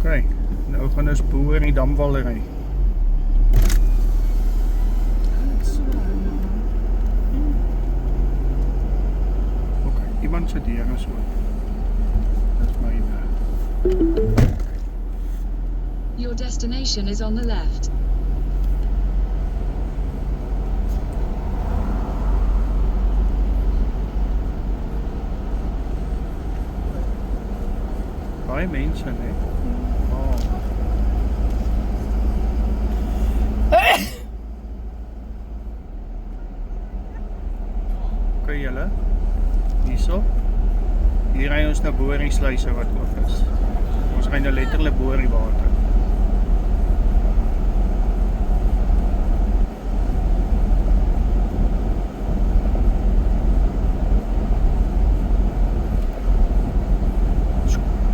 Ok, nou gaan ons boer in die Damwallery. Ok, iemand sit hier en so. Dit is my Your destination is on the left. baie mense, né? Oh. Ok julle, hierso. Hier ry ons na Boringsluise wat oop is. Ons ry nou letterlik bo die water.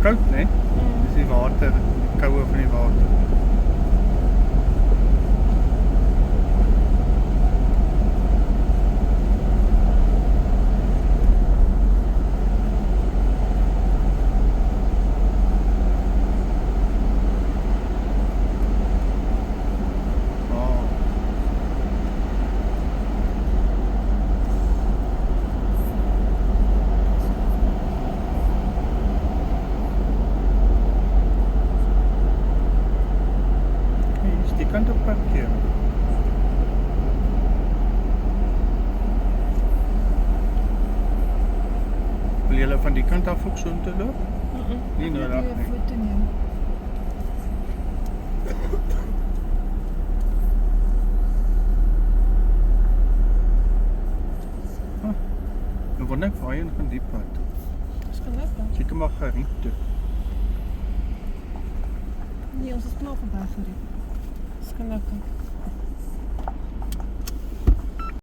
Koud, né? Dis die water, die koue van die water. Die kant op parkeer. Wil julle van die kant af ook so te loop? Nie nodig nie. Nou word ek waarheen gaan die pad. Dis gelukkig. Seker maar geriet toe. Nee, ons is klaar verby geriep. Dis gelukkig.